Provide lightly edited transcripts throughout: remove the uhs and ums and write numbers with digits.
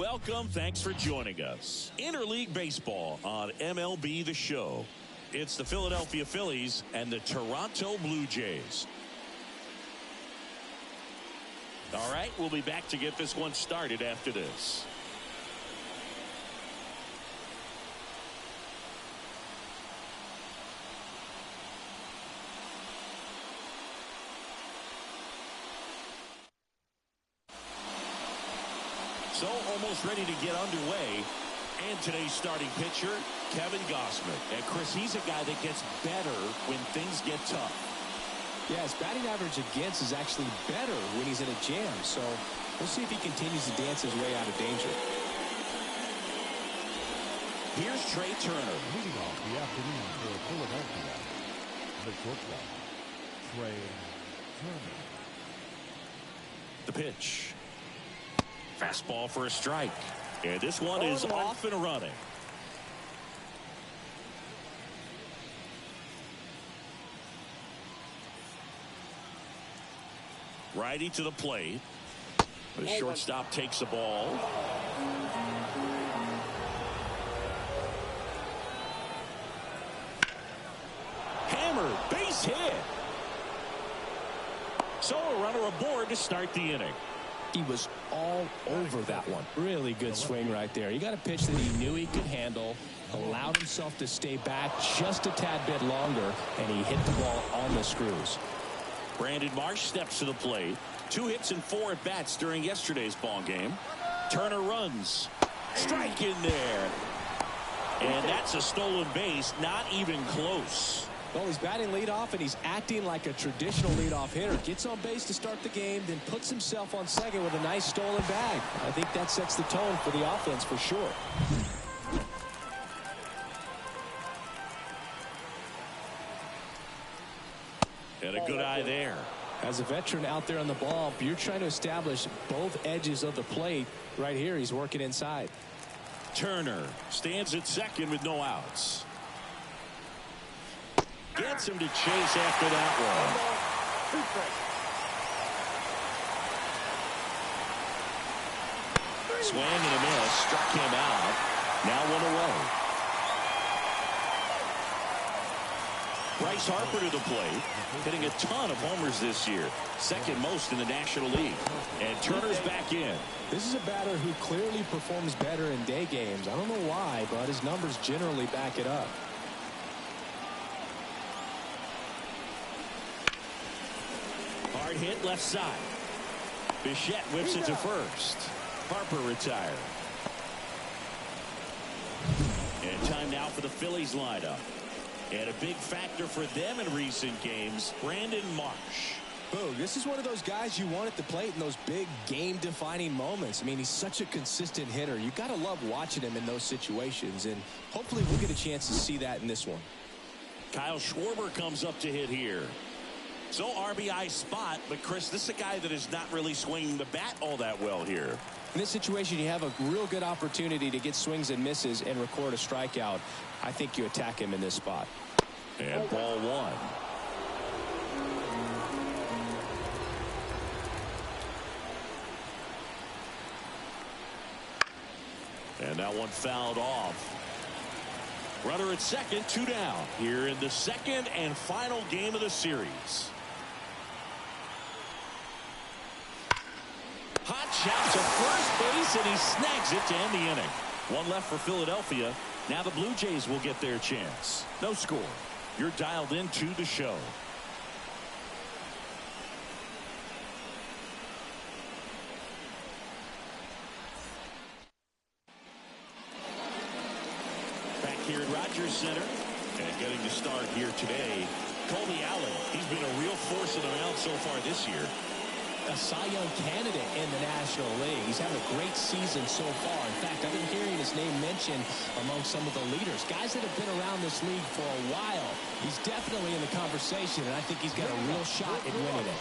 welcome. Thanks for joining us. Interleague Baseball on MLB The Show. It's the Philadelphia Phillies and the Toronto Blue Jays. All right, we'll be back to get this one started after this. So almost ready to get underway. And today's starting pitcher, Kevin Gausman. And Chris, he's a guy that gets better when things get tough. Yeah, his batting average against is actually better when he's in a jam. So we'll see if he continues to dance his way out of danger. Here's Trey Turner. Leading off the afternoon for Philadelphia, the shortstop, Trey Turner. The pitch. Fastball for a strike. And this one is off and running. Righty to the plate. The shortstop takes the ball. Hammered, base hit. So a runner aboard to start the inning. He was all over that one. Really good swing right there. He got a pitch that he knew he could handle, allowed himself to stay back just a tad bit longer, and he hit the ball on the screws. Brandon Marsh steps to the plate. 2 hits and 4 at bats during yesterday's ball game. Turner runs. Strike in there. And that's a stolen base, not even close. Well, he's batting leadoff, and he's acting like a traditional leadoff hitter. Gets on base to start the game, then puts himself on second with a nice stolen bag. I think that sets the tone for the offense for sure. And a good eye there. As a veteran out there on the ball, you're trying to establish both edges of the plate. Right here, he's working inside. Turner stands at second with no outs. Gets him to chase after that one. Swing and a miss. Struck him out. Now 1 away. Bryce Harper to the plate. Hitting a ton of homers this year. Second most in the National League. And Turner's back in. This is a batter who clearly performs better in day games. I don't know why, but his numbers generally back it up. Hard hit left side. Bichette whips it to first. Harper retired. And time now for the Phillies lineup. And a big factor for them in recent games, Brandon Marsh. Boog, this is one of those guys you want at the plate in those big game-defining moments. I mean, he's such a consistent hitter. You got to love watching him in those situations, and hopefully we'll get a chance to see that in this one. Kyle Schwarber comes up to hit here. So RBI spot, but Chris, this is a guy that is not really swinging the bat all that well here. In this situation, you have a real good opportunity to get swings and misses and record a strikeout. I think you attack him in this spot. And ball 1. And that one fouled off. Runner at second, 2 down. Here in the second and final game of the series. Hot shot to first base, and he snags it to end the inning. 1 left for Philadelphia. Now the Blue Jays will get their chance. No score. You're dialed into the show. Back here at Rogers Center. And getting the start here today, Colby Allen. He's been a real force in the mound so far this year. A Cy Young candidate in the National League. He's having a great season so far. In fact, I've been hearing his name mentioned among some of the leaders. Guys that have been around this league for a while. He's definitely in the conversation, and I think he's got a real shot at winning it.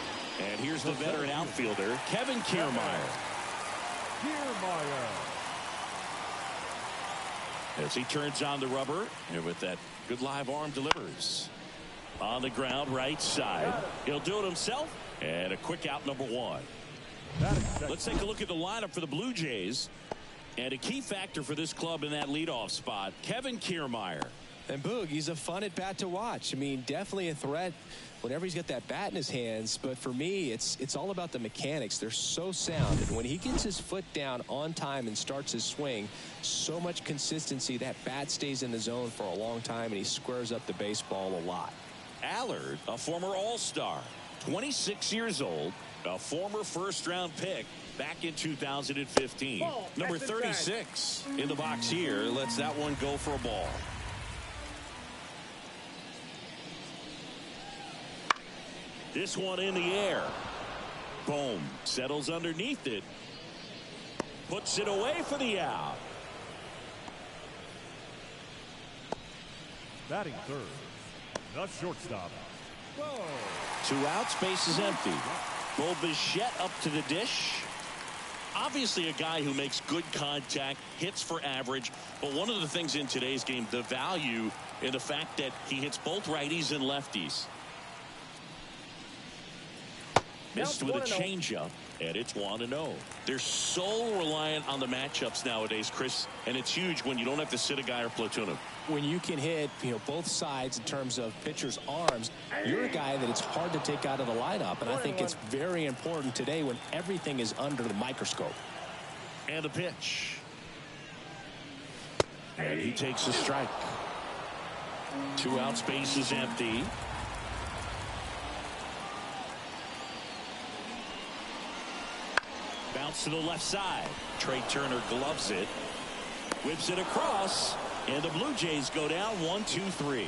And here's the veteran outfielder, Kevin Kiermaier. As he turns on the rubber, and with that good live arm delivers. On the ground, right side. He'll do it himself. And a quick out, number 1. Let's take a look at the lineup for the Blue Jays. And a key factor for this club in that leadoff spot, Kevin Kiermaier. And Boog, he's a fun at bat to watch. I mean, definitely a threat whenever he's got that bat in his hands. But for me, it's all about the mechanics. They're so sound. And when he gets his foot down on time and starts his swing, so much consistency, that bat stays in the zone for a long time, and he squares up the baseball a lot. Allard, a former All-Star, 26 years old, a former first-round pick back in 2015. Number 36 in the box here lets that one go for a ball. This one in the air. Boom. Settles underneath it. Puts it away for the out. Batting third, the shortstop. Whoa. 2 outs, base is empty. Bo Bichette up to the dish. Obviously a guy who makes good contact, hits for average, but one of the things in today's game, the value in the fact that he hits both righties and lefties. Missed with a changeup, and it's 1-0. They're so reliant on the matchups nowadays, Chris, and it's huge when you don't have to sit a guy or platoon him. When you can hit, both sides in terms of pitchers' arms, you're a guy that it's hard to take out of the lineup, and I think it's very important today when everything is under the microscope. And a pitch. And he takes a strike. 2 outs, base is empty. Bounce to the left side. Trey Turner gloves it. Whips it across. And the Blue Jays go down 1-2-3.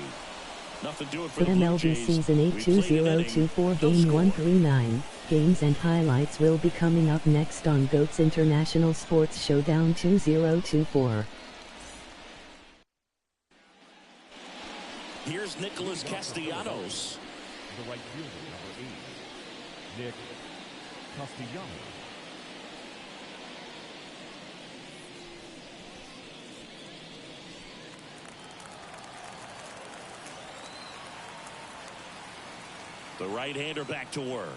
Nothing doing for the Blue MLB Jays. Season 8 2024 Game 139. Games and highlights will be coming up next on GOAT's International Sports Showdown 2024. Here's Nicholas Castellanos. The right fielder, number 8, Nick Castellanos. The right-hander back to work.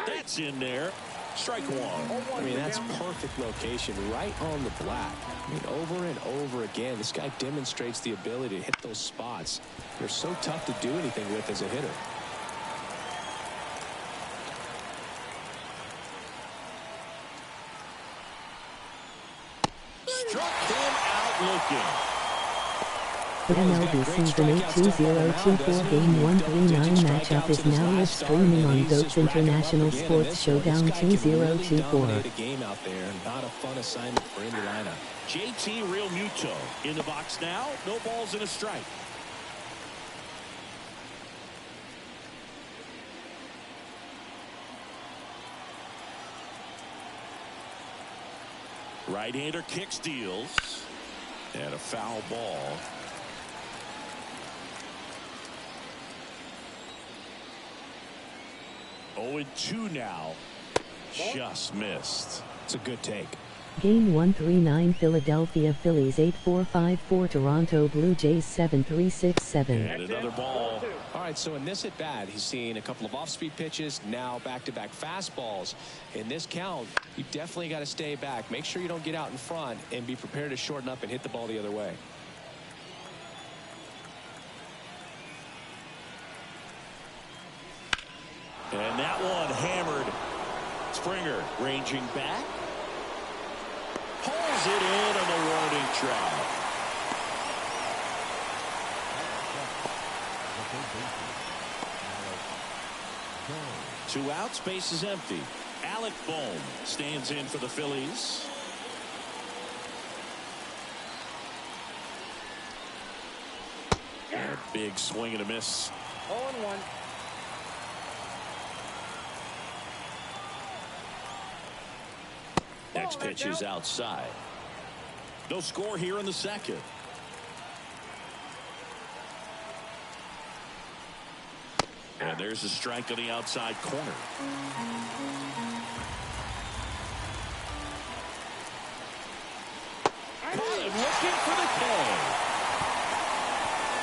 That's in there. Strike one. I mean, that's perfect location, right on the black. I mean, over and over again, this guy demonstrates the ability to hit those spots. They're so tough to do anything with as a hitter. Struck him out looking. The MLB Season 8 2024 Game 139 matchup is now live streaming on GOAT's International Sports Showdown 2024. Game out there, not a fun assignment for Indiana. JT Realmuto in the box now. No balls and a strike. Right-hander kick steals. And a foul ball. Oh, and 2 now. Just missed. It's a good take. Game 139 Philadelphia Phillies 8-4-5-4 Toronto Blue Jays 7-3-6-7. And another ball. All right, so in this at bat, he's seen a couple of off-speed pitches, now back-to-back fastballs. In this count, you definitely got to stay back. Make sure you don't get out in front and be prepared to shorten up and hit the ball the other way. And that one hammered. Springer ranging back. Pulls it in on the warning track. Two outs, base is empty. Alec Bohm stands in for the Phillies. And a big swing and a miss. 0-1. Next pitch is outside. No score here in the second. And there's a strike on the outside corner. Caught him looking for the K.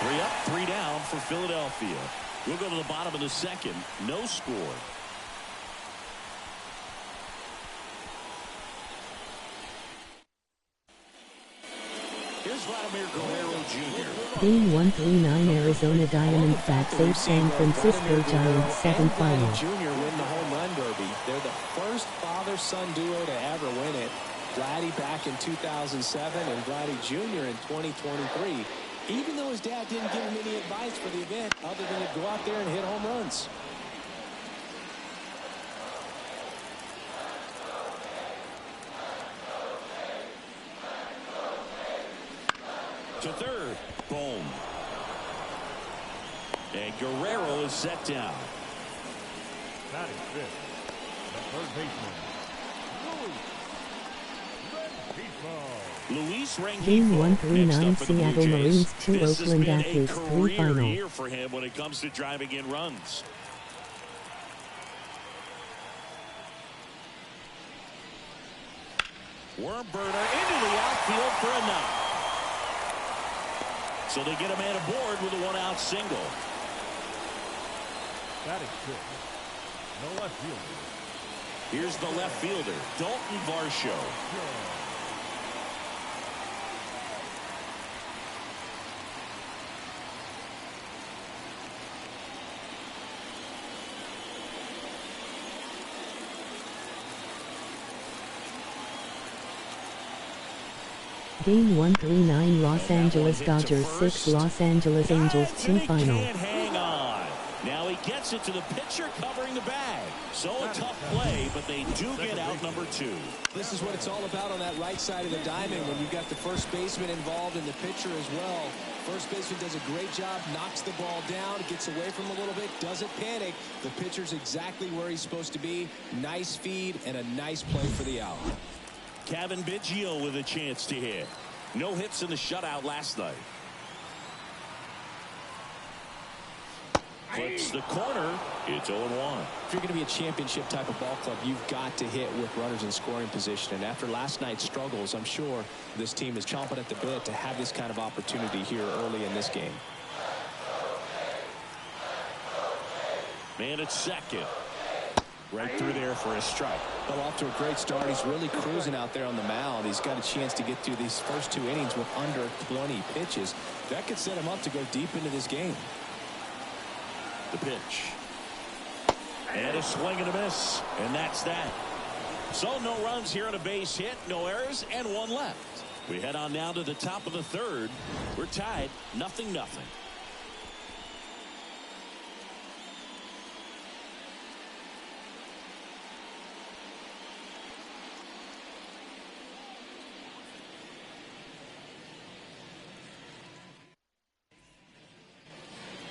3 up, 3 down for Philadelphia. We'll go to the bottom of the second. No score. Here's Vladimir Guerrero Jr. Game 139 Arizona Diamondbacks 8 San Francisco Giants 7 final. Jr. win the home run derby. They're the first father-son duo to ever win it. Vladdy back in 2007 and Vladdy Jr. in 2023. Even though his dad didn't give him any advice for the event other than to go out there and hit home runs. To third. Boom. And Guerrero is set down. Batting fifth, the third baseman, Luis Rengifo. Game 139 next up for the Seattle Blue Jays. Marines 2 This Oakland has been Athletics a 3 career final. year for him when it comes to driving in runs. Worm burner into the outfield for a knock. So they get a man aboard with a one-out single. Batting fifth, the left fielder. Here's the left fielder, Dalton Varsho. Game 139 Los Angeles Dodgers 6 Los Angeles Angels 2 final. Can't hang on. Now he gets it to the pitcher covering the bag. So a tough play, but they do get out number 2. This is what it's all about on that right side of the diamond when you've got the first baseman involved and the pitcher as well. First baseman does a great job, knocks the ball down, gets away from him a little bit, doesn't panic. The pitcher's exactly where he's supposed to be. Nice feed and a nice play for the out. Kevin Biggio with a chance to hit. No hits in the shutout last night. Flips the corner. It's 0-1. If you're going to be a championship type of ball club, you've got to hit with runners in scoring position. And after last night's struggles, I'm sure this team is chomping at the bit to have this kind of opportunity here early in this game. Man at second. Right through there for a strike. Well, off to a great start. He's really cruising out there on the mound. He's got a chance to get through these first 2 innings with under 20 pitches. That could set him up to go deep into this game. The pitch. And a swing and a miss. And that's that. So no runs here on a base hit, no errors, and 1 left. We head on now to the top of the third. We're tied 0-0.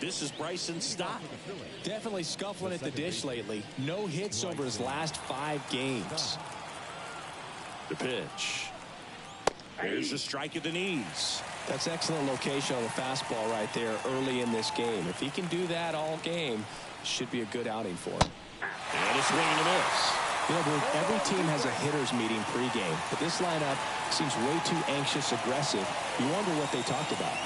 This is Bryson Stott. Definitely scuffling at the dish lately. No hits over his last 5 games. The pitch. There's a strike at the knees. That's excellent location on the fastball right there early in this game. If he can do that all game, should be a good outing for him. And a swing and a miss. You know, Bruce, every team has a hitter's meeting pregame, but this lineup seems way too anxious, aggressive. You wonder what they talked about.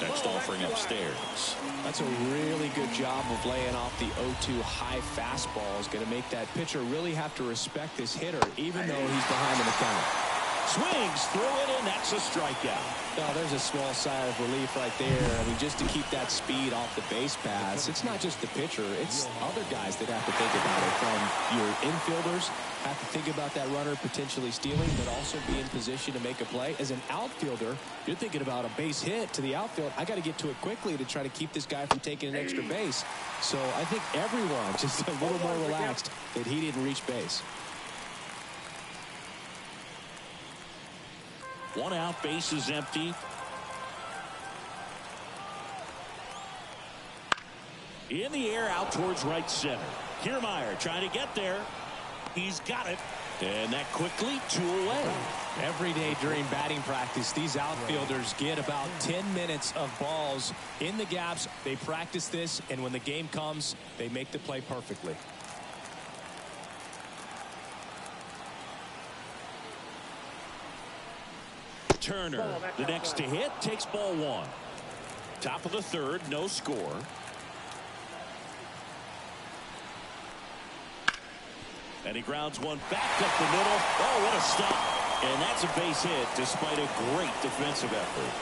Next offering upstairs. That's a really good job of laying off the 0-2 high fastball. Is going to make that pitcher really have to respect this hitter, even though he's behind in the count. Swings through it, and that's a strikeout. Oh, there's a small sigh of relief right there. I mean, just to keep that speed off the base paths. It's not just the pitcher. It's other guys that have to think about it. From your infielders, have to think about that runner potentially stealing, but also be in position to make a play. As an outfielder, you're thinking about a base hit to the outfield. I got to get to it quickly to try to keep this guy from taking an extra base. So I think everyone just a little more relaxed that he didn't reach base. 1 out, base is empty. In the air, out towards right center. Kiermaier trying to get there. He's got it. And that quickly 2 away. Every day during batting practice, these outfielders get about 10 minutes of balls in the gaps. They practice this, and when the game comes, they make the play perfectly. Turner, the next to hit, takes ball 1. Top of the third, no score. And he grounds one back up the middle. Oh, what a stop. And that's a base hit despite a great defensive effort.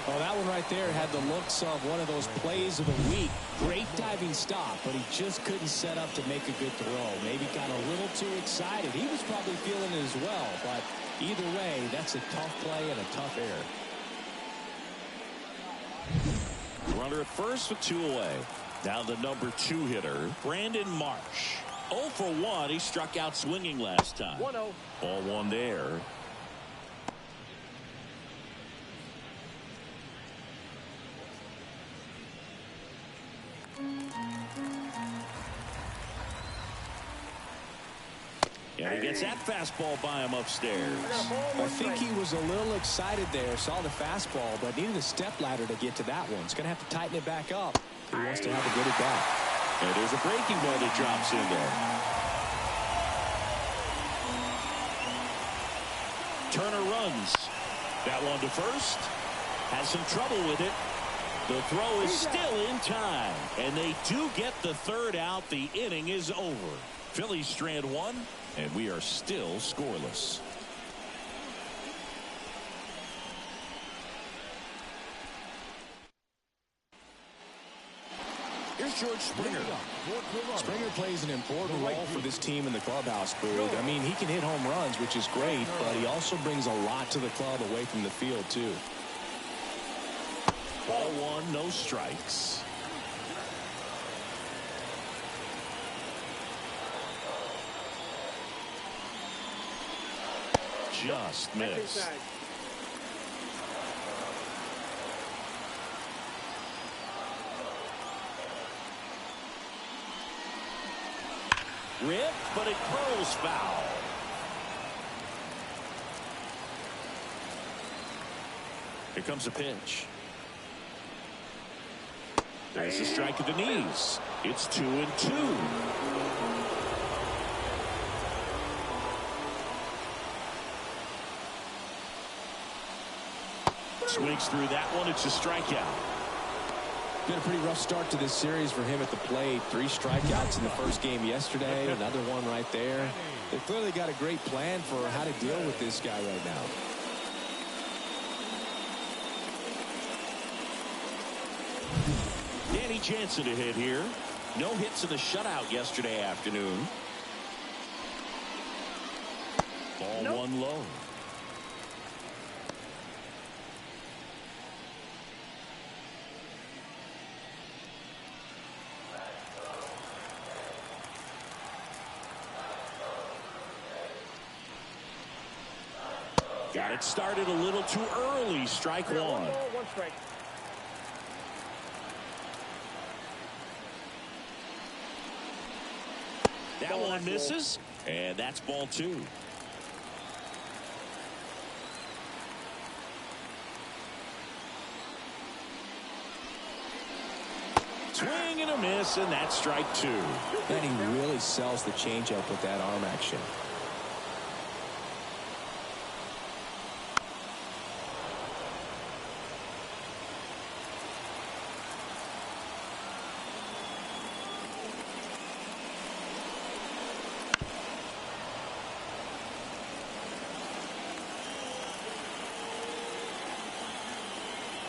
Well, that one right there had the looks of one of those plays of the week. Great diving stop, but he just couldn't set up to make a good throw. Maybe got a little too excited. He was probably feeling it as well, but either way, that's a tough play and a tough error. Runner at first with 2 away. Now the number 2 hitter, Brandon Marsh. 0 for 1. He struck out swinging last time. 1-0. Ball 1 there. And he gets that fastball by him upstairs. I think he was a little excited there, saw the fastball, but needed a step ladder to get to that one. He's going to have to tighten it back up. He wants to have a good at bat. And there's a breaking ball that drops in there. Turner runs. That one to first. Has some trouble with it. The throw is still in time. And they do get the third out. The inning is over. Phillies strand 1. And we are still scoreless. Here's George Springer. Springer plays an important role for this team in the clubhouse, Boog. I mean, he can hit home runs, which is great, but he also brings a lot to the club away from the field, too. Ball 1, no strikes. Just missed. Rip, but it curls foul. Here comes a pitch. There's a strike at the knees. It's 2-2. Swings through that one. It's a strikeout. Been a pretty rough start to this series for him at the plate. 3 strikeouts in the first game yesterday. Another one right there. They've clearly got a great plan for how to deal with this guy right now. Danny Jansen to hit here. No hits in the shutout yesterday afternoon. Ball 1 low. Got it started a little too early. Strike 1. 1 strike. That one misses, and that's ball 2. Swing and a miss, and that's strike 2. And he really sells the changeup with that arm action.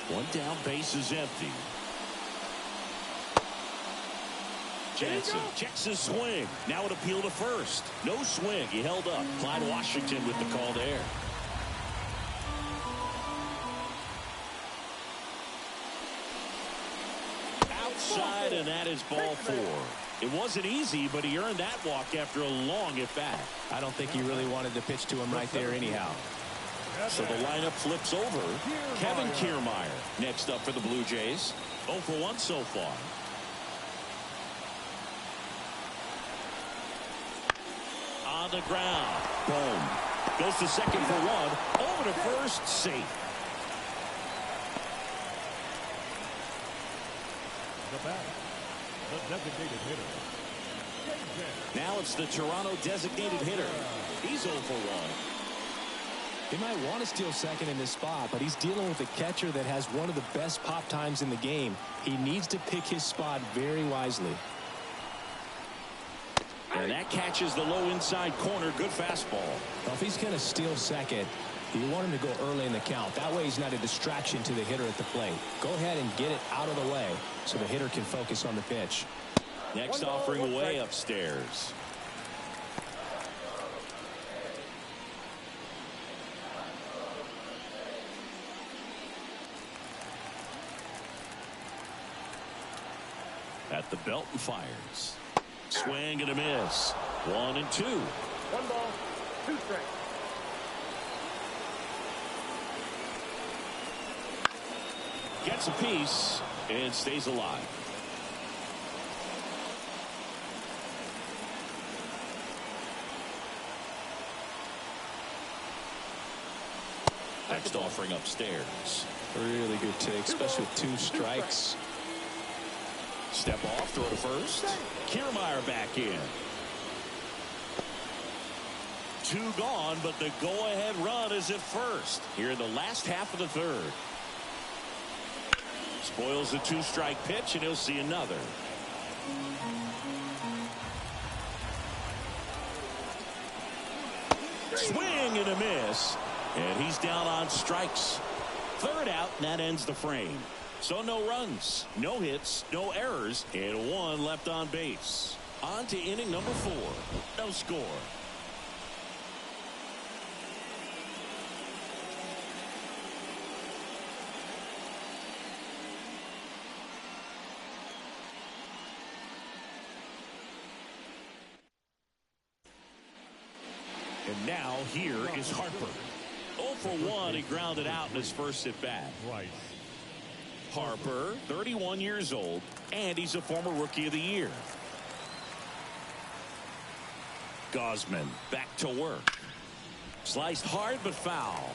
One down, base is empty. Jansen checks his swing. Now an appeal to first. No swing. He held up. Clyde Washington with the call there. Outside, and that is ball 4. It wasn't easy, but he earned that walk after a long at bat. I don't think he really wanted to pitch to him right there anyhow. So the lineup flips over. Kevin Kiermaier next up for the Blue Jays. 0 for 1 so far. On the ground. Boom. Goes to second for 1. Over to first. Safe. The bat, the designated hitter. Now it's the Toronto designated hitter. He's 0 for 1. He might want to steal second in this spot, but he's dealing with a catcher that has one of the best pop times in the game. He needs to pick his spot very wisely. And that catches the low inside corner. Good fastball. Well, if he's going to steal second, you want him to go early in the count. That way he's not a distraction to the hitter at the plate. Go ahead and get it out of the way so the hitter can focus on the pitch. Next offering away upstairs. At the belt and fires. Swing and a miss. 1-2. 1 ball, 2 strikes. Gets a piece and stays alive. Next offering upstairs. Really good take, especially with 2 strikes. Step off, throw to first. Kiermaier back in. 2 gone, but the go-ahead run is at first here in the last half of the third. Spoils the 2-strike pitch, and he'll see another. Swing and a miss, and he's down on strikes. 3rd out, and that ends the frame. So no runs, no hits, no errors, and 1 left on base. On to inning number 4. No score. And now here is Harper. 0 for 1, he grounded out in his first at bat. Right. Harper, 31 years old, and he's a former Rookie of the Year. Gausman back to work. Sliced hard but foul.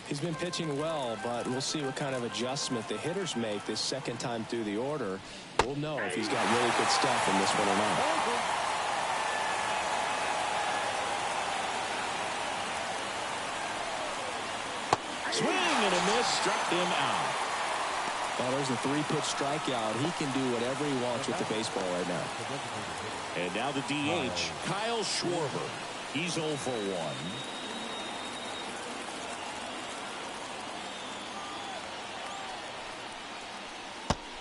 He's been pitching well, but we'll see what kind of adjustment the hitters make this second time through the order. We'll know if he's got really good stuff in this one or not. Swing and a miss, struck him out. Well, there's a 3-pitch strikeout. He can do whatever he wants with the baseball right now. And now the DH, Kyle Schwarber. He's 0 for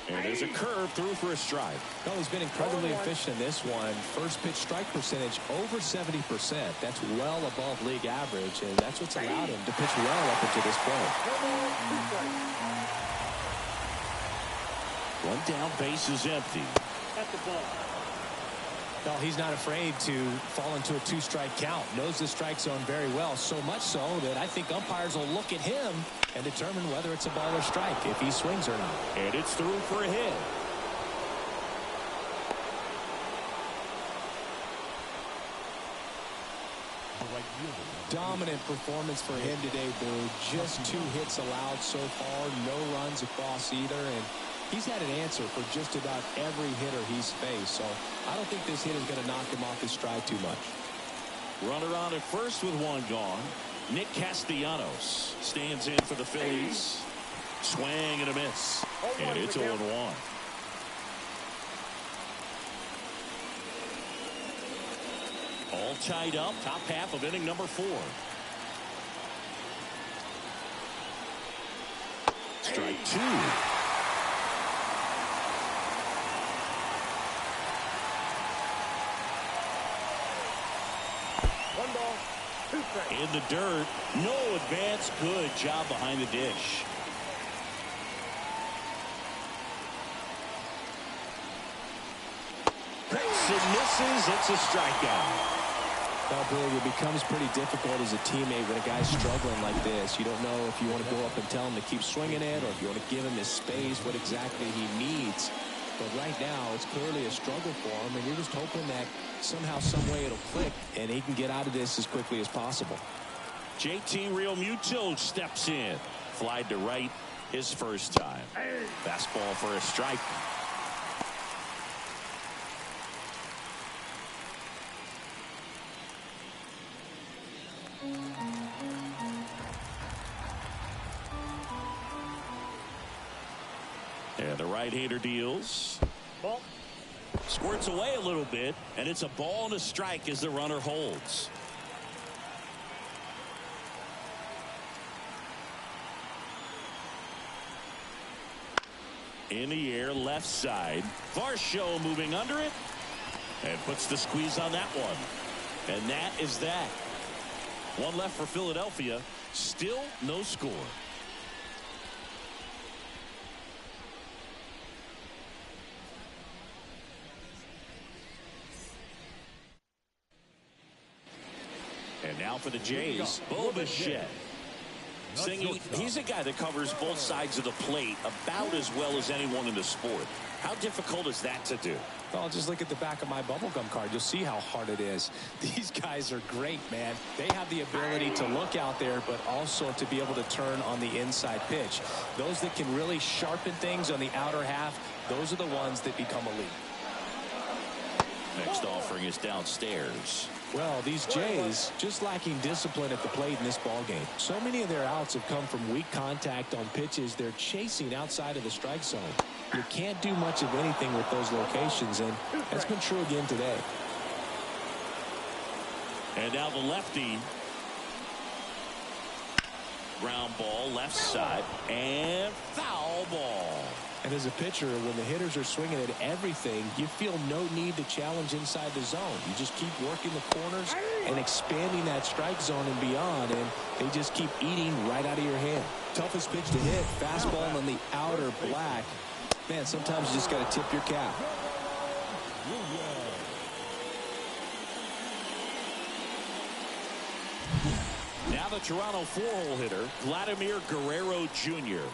1. And there's a curve through for a strike. Well, he's been incredibly efficient in this one. First pitch strike percentage over 70%. That's well above league average, and that's what's allowed him to pitch well up until this point. 1 down, base is empty. At the ball. No, he's not afraid to fall into a 2-strike count. Knows the strike zone very well, so much so that I think umpires will look at him and determine whether it's a ball or strike, if he swings or not. And it's through for a hit. Dominant performance for him today, Boo. Just 2 hits allowed so far, no runs across either, and he's had an answer for just about every hitter he's faced, so I don't think this hit is going to knock him off his stride too much. Runner on at first with 1 gone. Nick Castellanos stands in for the Phillies. Swing and a miss. And it's 0-1. All tied up, top half of inning number 4. Strike 2. In the dirt, no advance. Good job behind the dish. Hits and misses. It's a strikeout. Well, Billy, it becomes pretty difficult as a teammate when a guy's struggling like this. You don't know if you want to go up and tell him to keep swinging it or if you want to give him his space, what exactly he needs. But right now, it's clearly a struggle for him, and you're just hoping that somehow, some way it'll click, and he can get out of this as quickly as possible. JT Realmuto steps in. Flied to right his first time. Fastball for a strike. And the right-hander deals. Ball. Squirts away a little bit, and it's a ball and a strike as the runner holds. In the air, left side. Varsho moving under it and puts the squeeze on that one. And that is that. One left for Philadelphia. Still no score. And now for the Jays, Bo Bichette. Singing, he's a guy that covers both sides of the plate about as well as anyone in the sport. How difficult is that to do? Well, just look at the back of my bubblegum card. You'll see how hard it is. These guys are great, man. They have the ability to look out there, but also to be able to turn on the inside pitch. Those that can really sharpen things on the outer half, those are the ones that become elite. Next offering is downstairs. Well, these Jays just lacking discipline at the plate in this ball game. So many of their outs have come from weak contact on pitches they're chasing outside of the strike zone. You can't do much of anything with those locations, and that's been true again today. And now the lefty. Ground ball, left side, and foul ball. And as a pitcher, when the hitters are swinging at everything, you feel no need to challenge inside the zone. You just keep working the corners and expanding that strike zone and beyond, and they just keep eating right out of your hand. Toughest pitch to hit, fastball on the outer black. Man, sometimes you just got to tip your cap. Now the Toronto four-hole hitter, Vladimir Guerrero Jr.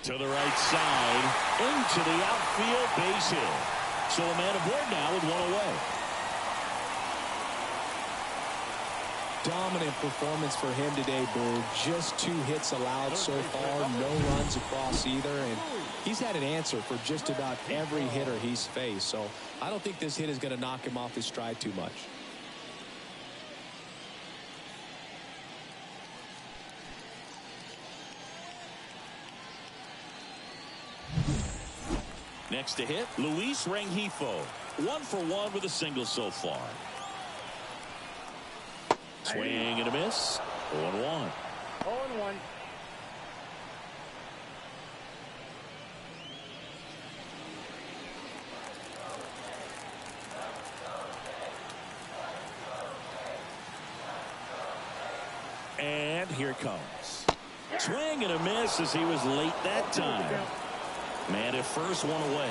To the right side, into the outfield, base hit. So a man aboard now with one away. Dominant performance for him today, Boo. Just 2 hits allowed so far, no runs across either, and he's had an answer for just about every hitter he's faced. So I don't think this hit is going to knock him off his stride too much. Next to hit, Luis Rengifo. 1 for 1 with a single so far. Swing and a miss. 0-1. 0-1. And here it comes. Swing and a miss as he was late that time. Man at first, 1 away.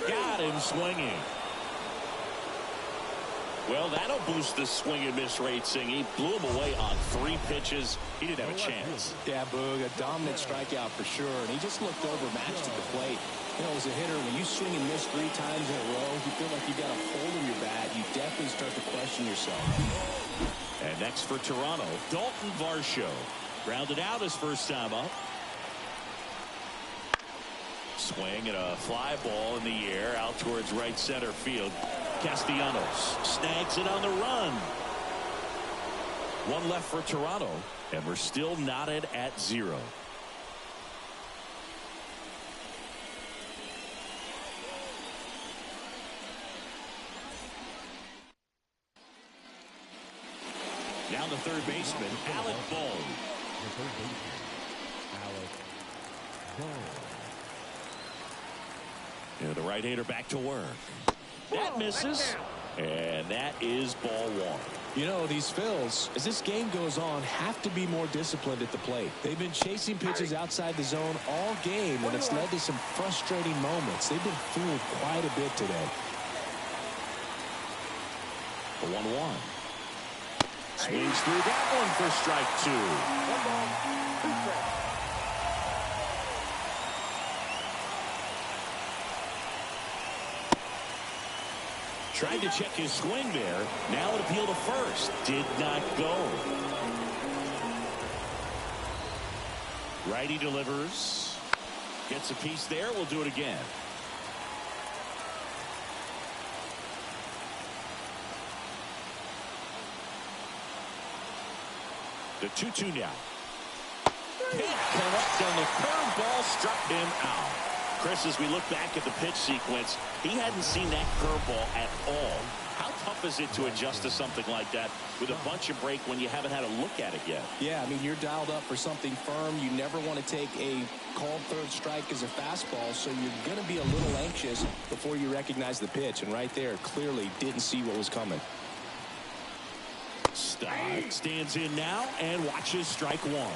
Got him swinging. Well, that'll boost the swing and miss rate, Sing. He blew him away on 3 pitches. He didn't have a chance. Yeah, Boog, a dominant strikeout for sure, and he just looked overmatched at the plate. You know, as a hitter, when you swing and miss 3 times in a row, you feel like you got a hole in your bat. You definitely start to question yourself. And next for Toronto, Dalton Varsho. Grounded out his first time up. Swing and a fly ball in the air out towards right center field. Castellanos snags it on the run. 1 left for Toronto, and we're still knotted at 0. Down the third baseman, Alec Bohm. The third baseman, Alec Bohm. And the right-hander back to work. That misses, and that is ball 1. You know, these Phils, as this game goes on, have to be more disciplined at the plate. They've been chasing pitches outside the zone all game, and it's led to some frustrating moments. They've been fooled quite a bit today. The 1-1. Swings through that one for strike 2. 1 ball, 2 strikes. Tried to check his swing there. Now an appeal to first. Did not go. Righty delivers. Gets a piece there. We'll do it again. The 2-2 now. Can't connect on the curveball, struck him out. Chris, as we look back at the pitch sequence, he hadn't seen that curveball at all. How tough is it to adjust to something like that with a bunch of break when you haven't had a look at it yet? Yeah, I mean, you're dialed up for something firm. You never want to take a called third strike as a fastball, so you're going to be a little anxious before you recognize the pitch. And right there, clearly didn't see what was coming. Stock stands in now and watches strike one.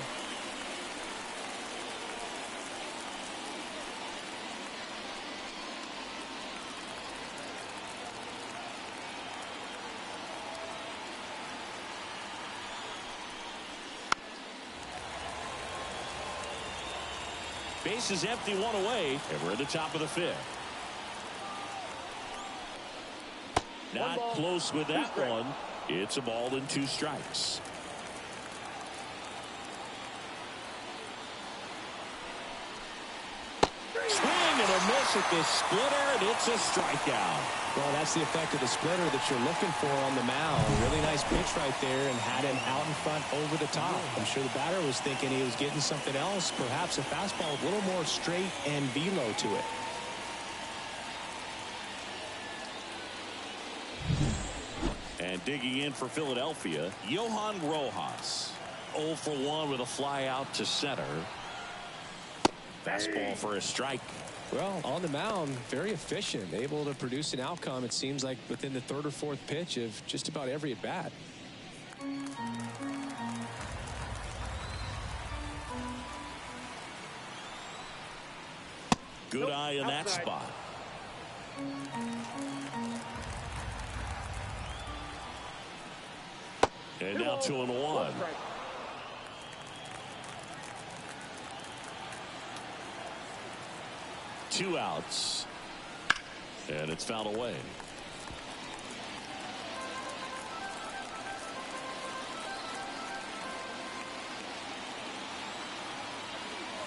Base is empty, one away, and we're at the top of the fifth. Not close with that one. It's a ball and 2 strikes. Swing and a miss at the splitter, and it's a strikeout. Well, that's the effect of the splitter that you're looking for on the mound. Really nice pitch right there and had him out in front over the top. I'm sure the batter was thinking he was getting something else, perhaps a fastball with a little more straight and velo to it. And digging in for Philadelphia, Johan Rojas. 0 for 1 with a fly out to center. Fastball for a strike. Well, on the mound, very efficient, able to produce an outcome, it seems like, within the 3rd or 4th pitch of just about every at bat. Good eye in that spot. And now 2-1. 2 outs. And it's fouled away.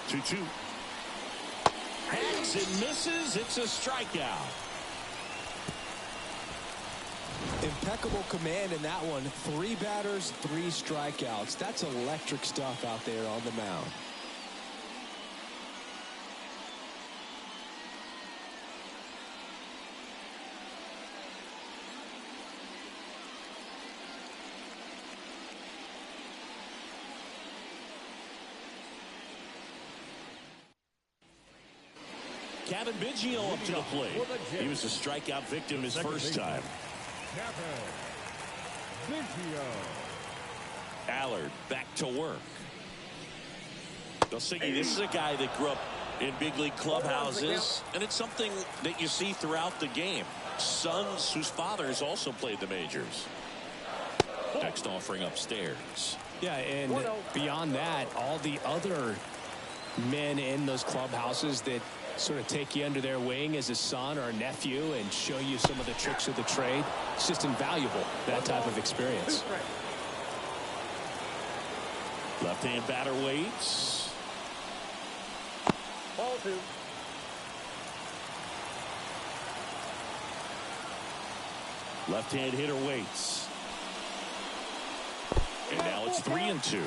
Two. Hacks and misses. It's a strikeout. Impeccable command in that one. 3 batters, 3 strikeouts. That's electric stuff out there on the mound. Kevin Biggio up to the plate. He was a strikeout victim his first time. Allard back to work. Dosigi, this is a guy that grew up in big league clubhouses, and it's something that you see throughout the game. Sons whose fathers also played the majors. Next offering upstairs. Yeah, and beyond that, all the other men in those clubhouses that sort of take you under their wing as a son or a nephew and show you some of the tricks of the trade. It's just invaluable, that type of experience. Left-hand batter waits. Ball 2. Left-hand hitter waits. And now it's 3-2.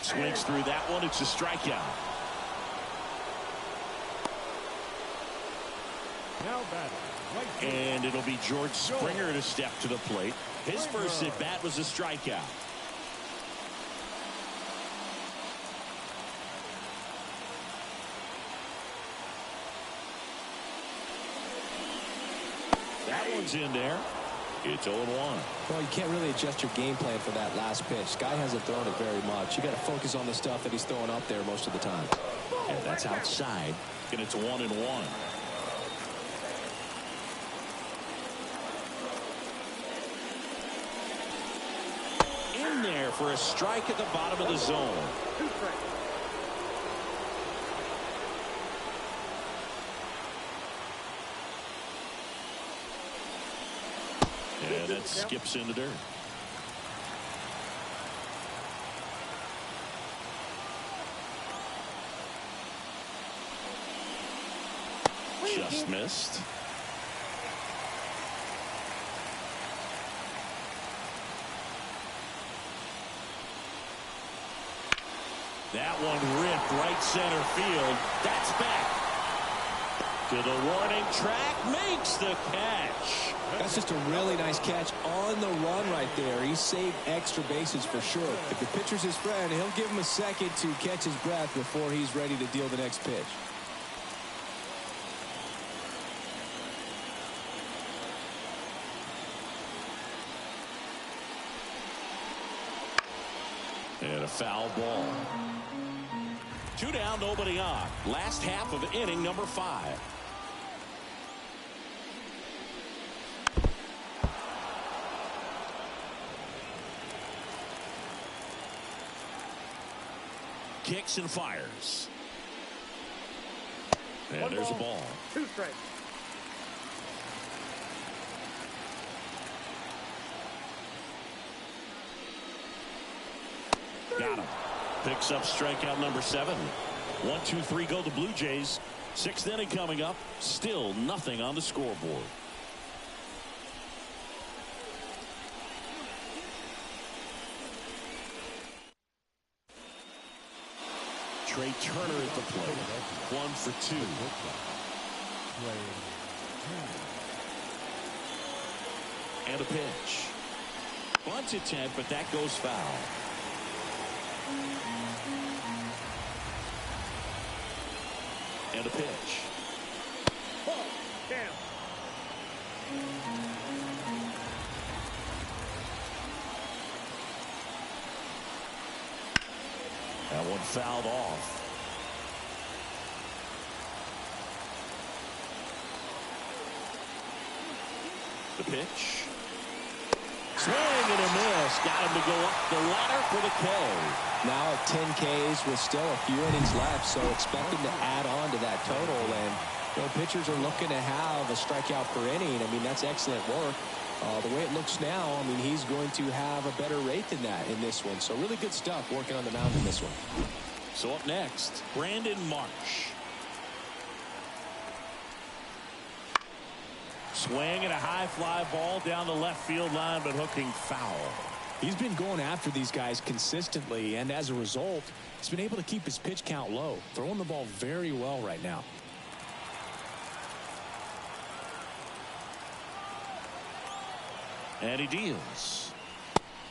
Swings through that one. It's a strikeout. Now batting. Right. And it'll be George Springer to step to the plate. His first at bat was a strikeout. That one's in there. It's 0-1. Well, you can't really adjust your game plan for that last pitch. Guy hasn't thrown it very much. You got to focus on the stuff that he's throwing up there most of the time. And that's outside. And it's 1-1. In there for a strike at the bottom of the zone. 2 strikes. And that skips in the dirt. Just missed. That one ripped right center field. That's back to the warning track. Makes the catch. That's just a really nice catch on the run right there. He saved extra bases for sure. If the pitcher's his friend, he'll give him a second to catch his breath before he's ready to deal the next pitch. And a foul ball. 2 down, nobody on. Last half of inning number 5. Kicks and fires. And there's a ball. 2 strikes. Got him. Picks up strikeout number 7. 1, 2, 3 go the Blue Jays. 6th inning coming up. Still nothing on the scoreboard. Trey Turner at the plate. 1 for 2. And a pitch. Bunt attempt, but that goes foul. And a pitch. Ball. Down. That one fouled off. The pitch. Swing and a miss. Got him to go up the ladder for the K. Now at 10 Ks with still a few innings left, so expect him to add on to that total. And pitchers are looking to have a strikeout per inning. I mean, that's excellent work. The way it looks now, I mean, he's going to have a better rate than that in this one. So really good stuff working on the mound in this one. So up next, Brandon Marsh. Swing and a high fly ball down the left field line, but hooking foul. He's been going after these guys consistently, and as a result, he's been able to keep his pitch count low, throwing the ball very well right now. And he deals.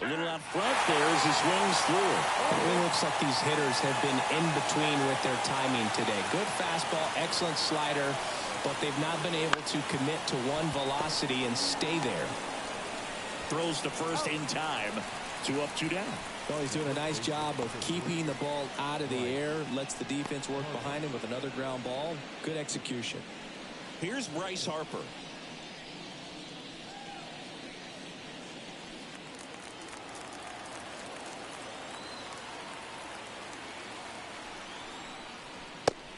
A little out front there as he swings through it. It really looks like these hitters have been in between with their timing today. Good fastball, excellent slider, but they've not been able to commit to one velocity and stay there. Throws to first in time. 2 up, 2 down. Well, he's doing a nice job of keeping the ball out of the air. Lets the defense work behind him with another ground ball. Good execution. Here's Bryce Harper.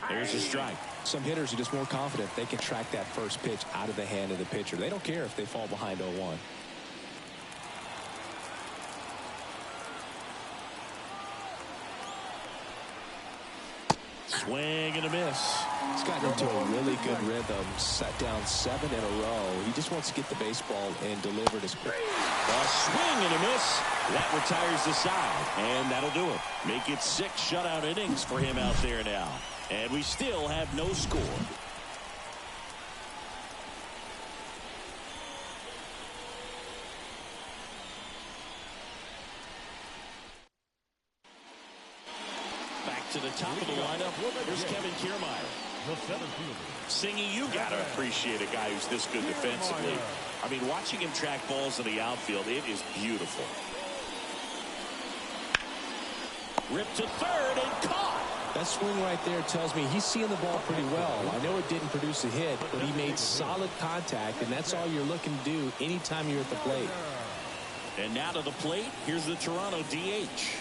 There's a strike. Some hitters are just more confident they can track that first pitch out of the hand of the pitcher. They don't care if they fall behind 0-1. Swing and a miss. He's gotten into a really good rhythm. Set down 7 in a row. He just wants to get the baseball and deliver it as quick. A swing and a miss. That retires the side. And that'll do it. Make it 6 shutout innings for him out there now. And we still have no score. Back to the top of the lineup. Here's Kevin Kiermaier. The 7th fielder. Singy, you got to appreciate a guy who's this good defensively. I mean, watching him track balls in the outfield, it is beautiful. Ripped to third and caught. That swing right there tells me he's seeing the ball pretty well. I know it didn't produce a hit, but he made solid contact, and that's all you're looking to do anytime you're at the plate. And now to the plate, here's the Toronto DH.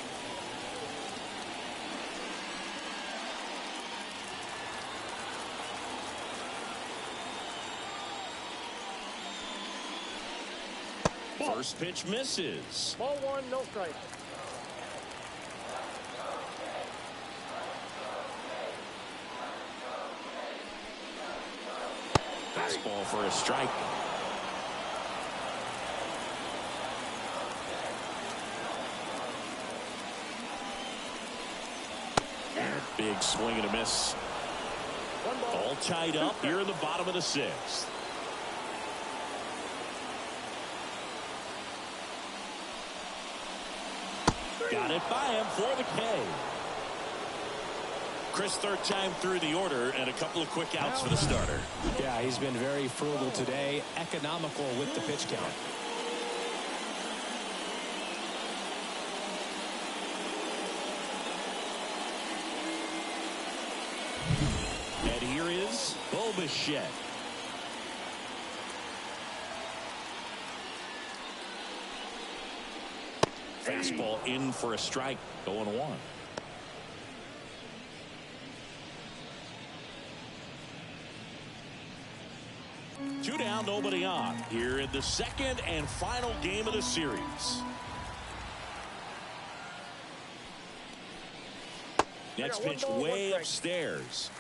First pitch misses. Ball 1, no strike. Fastball for a strike. Big swing and a miss. All tied up here in the bottom of the sixth. Got it by him for the K. Chris, third time through the order and a couple of quick outs for the starter. Yeah, he's been very frugal today, economical with the pitch count. And here is Bichette. Fastball in for a strike, 0-1. Two down, nobody on here in the second and final game of the series. Next pitch way upstairs.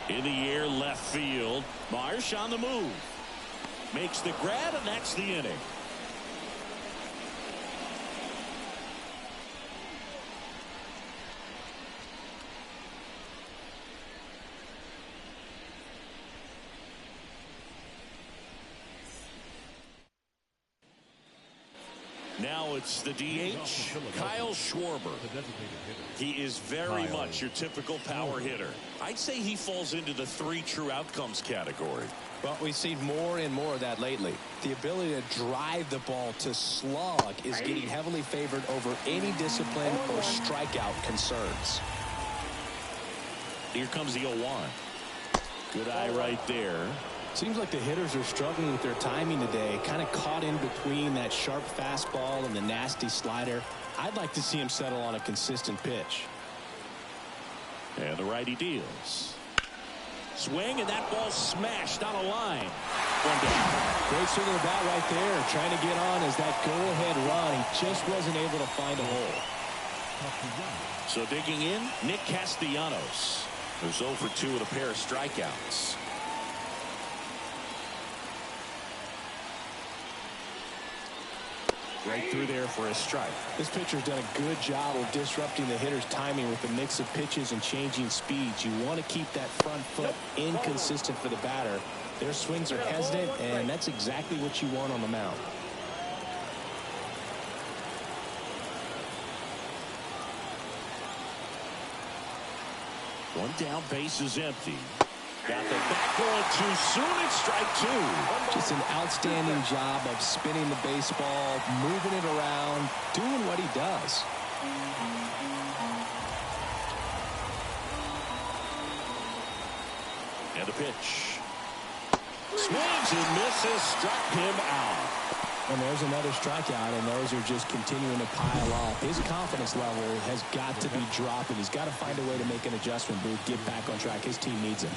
In the air, left field. Marsh on the move. Makes the grab, and that's the inning. Now it's the DH, Kyle Schwarber. He is very much your typical power hitter. I'd say he falls into the 3 true outcomes category. Well, we've seen more and more of that lately. The ability to drive the ball to slug is getting heavily favored over any discipline or strikeout concerns. Here comes the 0-1. Good eye right there. Seems like the hitters are struggling with their timing today, kind of caught in between that sharp fastball and the nasty slider. I'd like to see him settle on a consistent pitch. And the righty deals. Swing, and that ball smashed on a line. One down. Great swing of the bat right there, trying to get on as that go-ahead run. He just wasn't able to find a hole. So digging in, Nick Castellanos, who's 0 for 2 with a pair of strikeouts. Right through there for a strike. This pitcher's done a good job of disrupting the hitter's timing with a mix of pitches and changing speeds. You want to keep that front foot inconsistent for the batter. Their swings are hesitant, and that's exactly what you want on the mound. One down, base is empty. Got the back going too soon. It's strike 2. Just an outstanding job of spinning the baseball, moving it around, doing what he does. And a pitch. Swings and misses. Struck him out. And there's another strikeout, and those are just continuing to pile up. His confidence level has got to be dropping. He's got to find a way to make an adjustment, Booth, get back on track. His team needs him.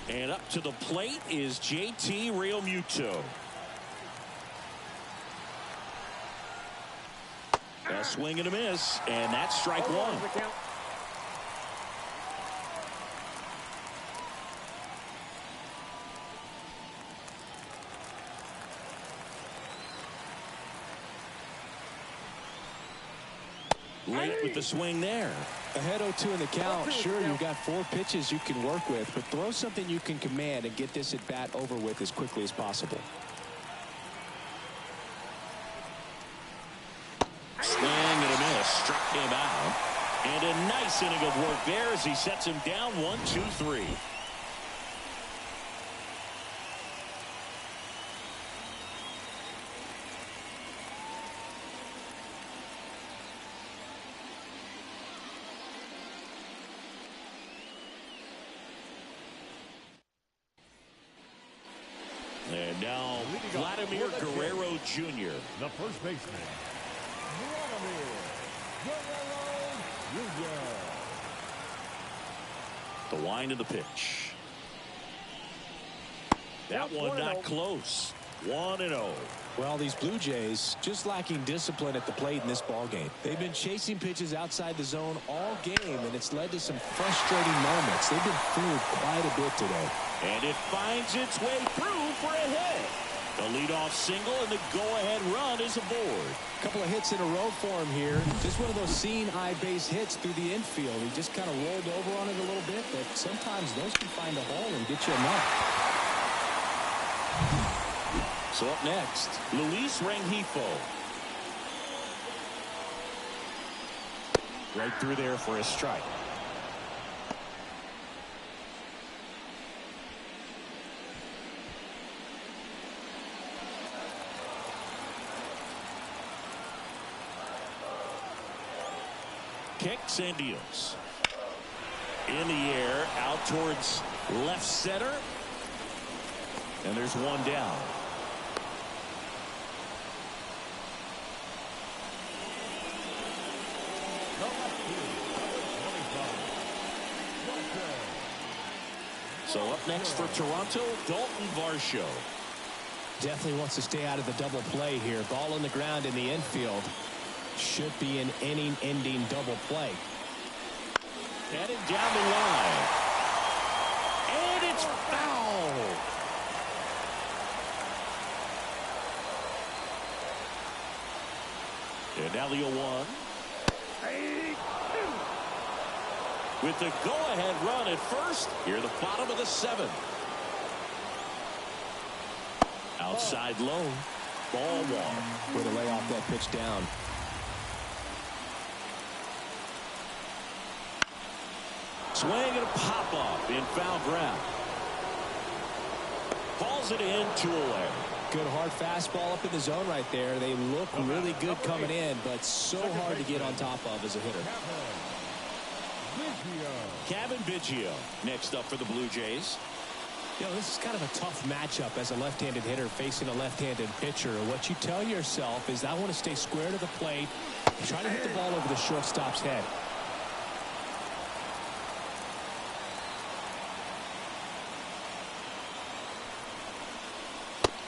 And up to the plate is JT Realmuto. A swing and a miss, and that's strike 1. Late with the swing there. Ahead 0-2 in the count. Sure, you've got 4 pitches you can work with, but throw something you can command and get this at bat over with as quickly as possible. Swing and a miss. Struck him out. And a nice inning of work there as he sets him down 1-2-3. And now Vladimir Guerrero Jr. The first baseman, Vladimir Guerrero Jr. The wind of the pitch. That one not close. 1-0. Well, these Blue Jays just lacking discipline at the plate in this ball game. They've been chasing pitches outside the zone all game, and it's led to some frustrating moments. They've been fooled quite a bit today. And it finds its way through for a hit. The leadoff single, and the go-ahead run is aboard. A couple of hits in a row for him here. Just one of those seeing eye base hits through the infield. He just kind of rolled over on it a little bit, but sometimes those can find a hole and get you a knock. So up next, Luis Rengifo. Right through there for a strike. Kicks and deals. In the air, out towards left center. And there's one down. So up next for Toronto, Dalton Varsho. Definitely wants to stay out of the double play here. Ball on the ground in the infield. Should be an inning-ending double play. Headed down the line. And it's foul. And now the 0-1. With the go-ahead run at first, here the bottom of the 7th. Outside low. Ball 1. Way to lay off that pitch down. Swing and a pop-up in foul ground. Calls it in, 2 away. Good hard fastball up in the zone right there. They look really good coming in, but so hard to get on top of as a hitter. Kevin Biggio next up for the Blue Jays. You know, this is kind of a tough matchup as a left-handed hitter facing a left-handed pitcher. What you tell yourself is, I want to stay square to the plate, try to hit the ball over the shortstop's head.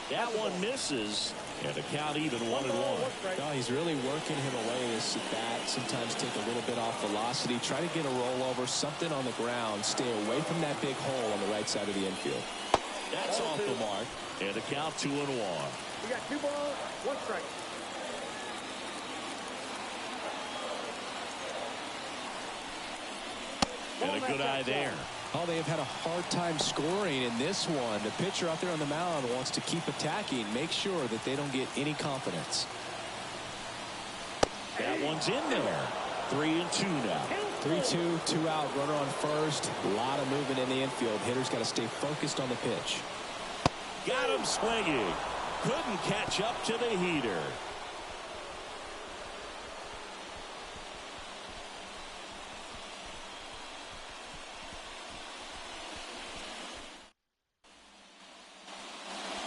That one misses, and the count even 1-1. No, he's really working him away this at bat. Sometimes take a little bit off velocity, try to get a rollover, something on the ground, stay away from that big hole on the right side of the infield. That's off the mark, and the count 2-1. We got 2 balls, 1 strike. And a good eye there. Oh, they have had a hard time scoring in this one. The pitcher out there on the mound wants to keep attacking, make sure that they don't get any confidence. That one's in there. 3-2 now. 3-2, 2 out, runner on first. A lot of movement in the infield. Hitter's got to stay focused on the pitch. Got him swinging. Couldn't catch up to the heater.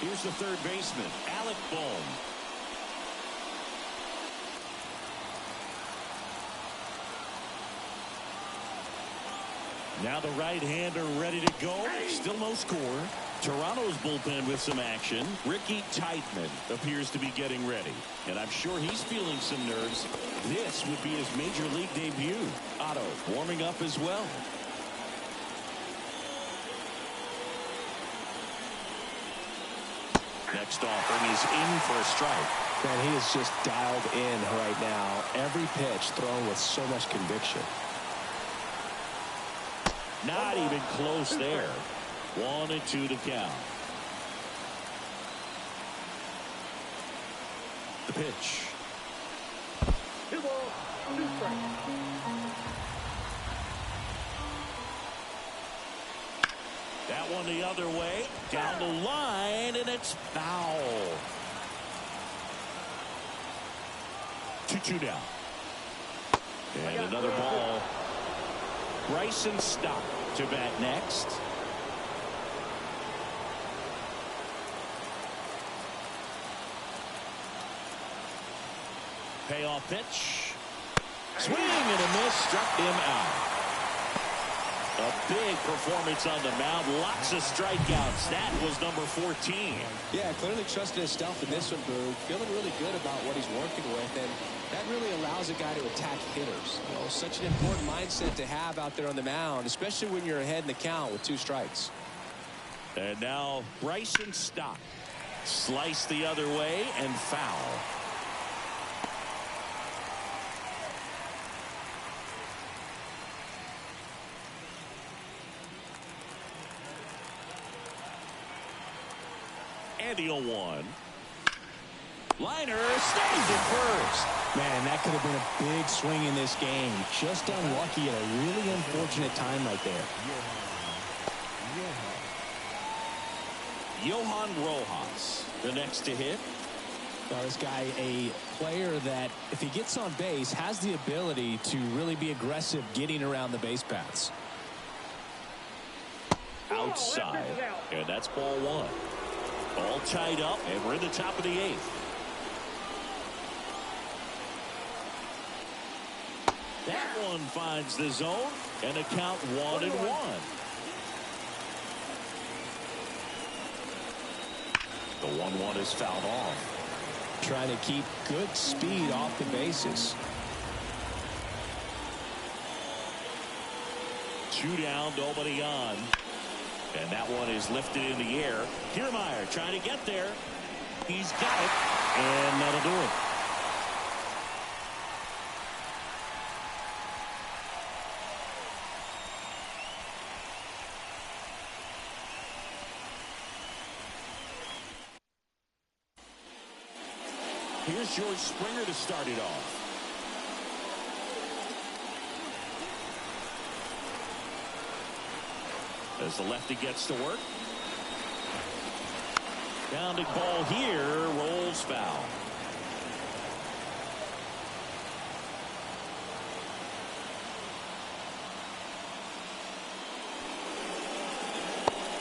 Here's the third baseman, Alec Bohm. Now the right-hander ready to go. Still no score. Toronto's bullpen with some action. Ricky Teitman appears to be getting ready. And I'm sure he's feeling some nerves. This would be his major league debut. Otto warming up as well. Next offering is in for a strike. Man, he is just dialed in right now. Every pitch thrown with so much conviction. Not even close there. 1-2 to count. The pitch. 2 balls, 2 strikes. That one the other way. Down the line, and it's foul. 2-2 down. And another ball. Bryson Stott to bat next. Payoff pitch. Swing and a miss, struck him out. A big performance on the mound. Lots of strikeouts. That was number 14. Yeah, clearly trusting himself in this one, Boog. Feeling really good about what he's working with, and that really allows a guy to attack hitters. You know, such an important mindset to have out there on the mound, especially when you're ahead in the count with 2 strikes. And now Bryson Stott. Slice the other way and foul. And the 0-1. Liner stays at first. Man, that could have been a big swing in this game. Just unlucky at a really unfortunate time right there. Johan Rojas, the next to hit. This guy, a player that, if he gets on base, has the ability to really be aggressive getting around the base paths. Outside. And that's ball 1. All tied up, and we're in the top of the 8th. That one finds the zone, and a count 1-1. The 1-1 is fouled off. Trying to keep good speed off the bases. 2 down, nobody on. And that one is lifted in the air. Kiermaier trying to get there. He's got it, and that'll do it. Here's George Springer to start it off. As the lefty gets to work. Grounding ball here, rolls foul.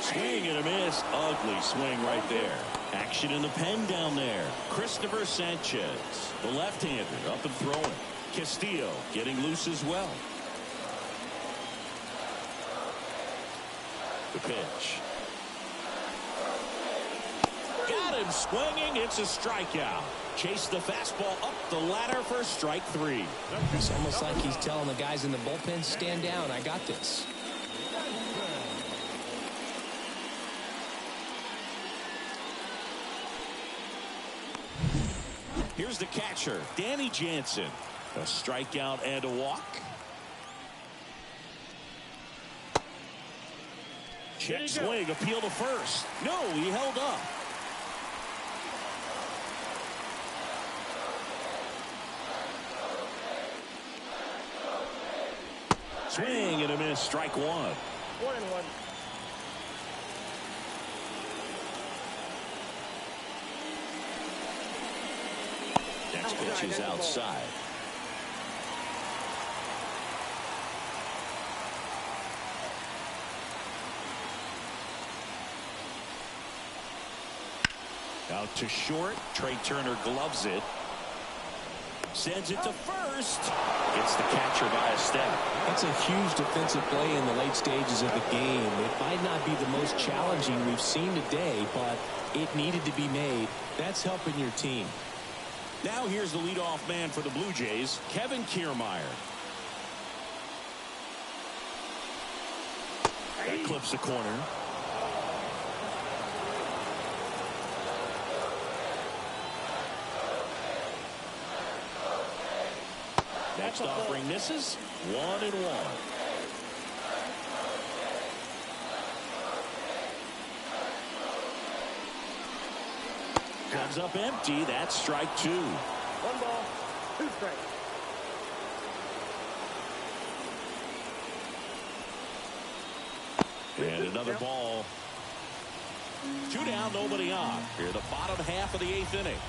Swing and a miss. Ugly swing right there. Action in the pen down there. Christopher Sanchez, the left-hander, up and throwing. Castillo getting loose as well. The pitch. Got him swinging. It's a strikeout. Chase the fastball up the ladder for strike 3. It's almost like he's telling the guys in the bullpen, stand down, I got this. Here's the catcher, Danny Jansen. A strikeout and a walk. Check swing, appeal to first. No, he held up. Swing and a miss, strike 1. 1-1. Next pitch is outside. Out to short. Trey Turner gloves it. Sends it to first. Gets the catcher by a step. That's a huge defensive play in the late stages of the game. It might not be the most challenging we've seen today, but it needed to be made. That's helping your team. Now here's the leadoff man for the Blue Jays, Kevin Kiermaier. That clips the corner. Next offering misses. 1-1. Comes up empty. That's strike 2. 1 ball, 2 strikes. And another ball. 2 down, nobody on. Here, the bottom half of the 8th inning.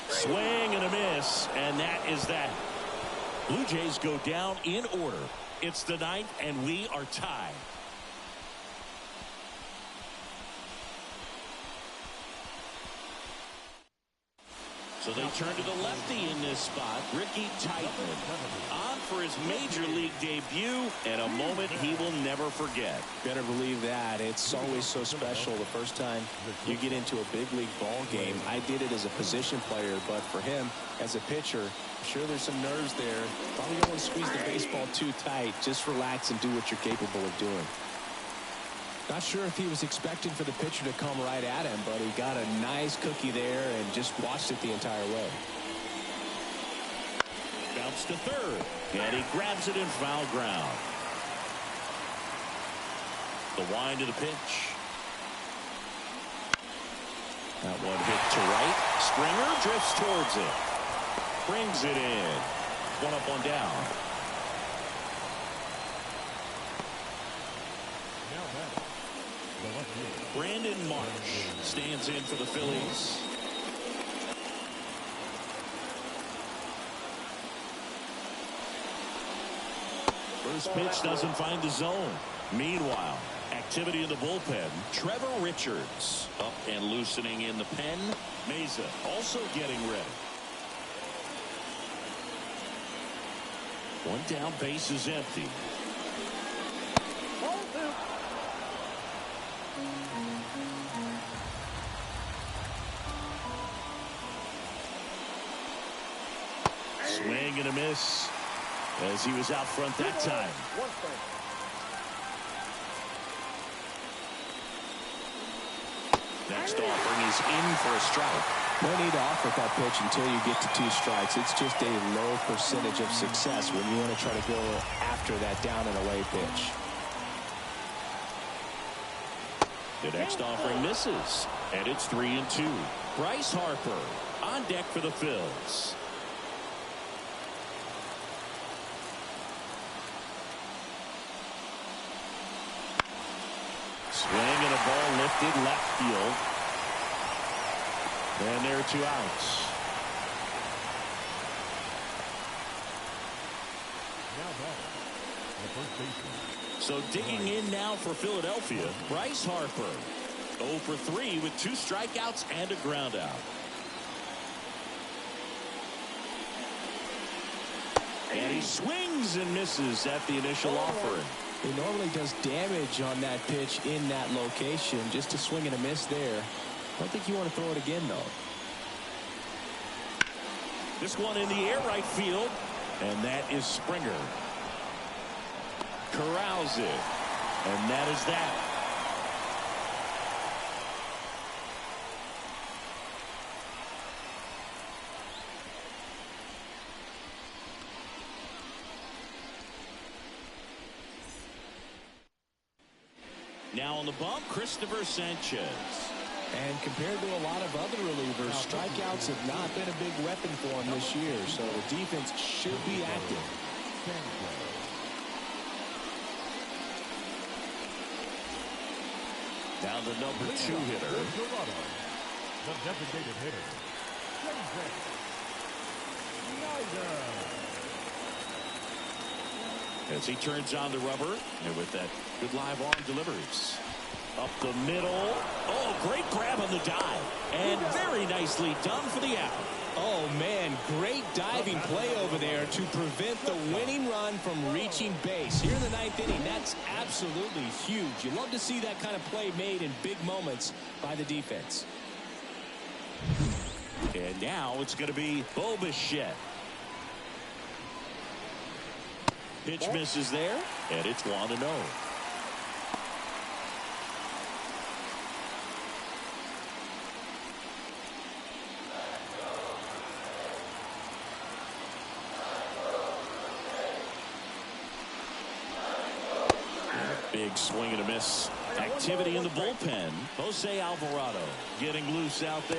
Swing and a miss, and that is that. Blue Jays go down in order. It's the 9th, and we are tied. So they turn to the lefty in this spot. Ricky Titleman on for his major league debut and a moment he will never forget. Better believe that. It's always so special the first time you get into a big league ball game. I did it as a position player, but for him as a pitcher, I'm sure there's some nerves there. Probably don't want to squeeze the baseball too tight. Just relax and do what you're capable of doing. Not sure if he was expecting for the pitcher to come right at him, but he got a nice cookie there and just watched it the entire way. Bounce to third, and he grabs it in foul ground. The wind to the pitch. That one hit to right. Springer drifts towards it. Brings it in. One up, one down. Brandon Marsh stands in for the Phillies. First pitch doesn't find the zone. Meanwhile, activity in the bullpen. Trevor Richards up and loosening in the pen. Mesa also getting ready. One down, base is empty. Swing and a miss as he was out front that time. Next offering is in for a strike. No need to offer that pitch until you get to 2 strikes. It's just a low percentage of success when you want to try to go after that down and away pitch. The next offering misses, and it's 3-2. Bryce Harper on deck for the Phillies. Swing and a ball lifted left field. And there are 2 outs. So digging in now for Philadelphia, Bryce Harper. 0 for 3 with 2 strikeouts and a ground out. And he swings and misses at the initial offering. He normally does damage on that pitch in that location. Just a swing and a miss there. I don't think you want to throw it again, though. This one in the air right field, and that is Springer. Corrals it, and that is that. Now on the bump, Christopher Sanchez. And compared to a lot of other relievers, strikeouts have not been a big weapon for him this year, so the defense should be active. Down the number 2 hitter. The designated hitter. As he turns on the rubber, and with that good live arm delivers. Up the middle. Oh, great grab on the dive. And very nicely done for the out. Oh, man, great diving play over there to prevent the winning run from reaching base. Here in the 9th inning, that's absolutely huge. You love to see that kind of play made in big moments by the defense. And now it's going to be Bo Bichette. Pitch misses there, and it's 1-0. Big swing and a miss. Activity in the bullpen. Jose Alvarado getting loose out there.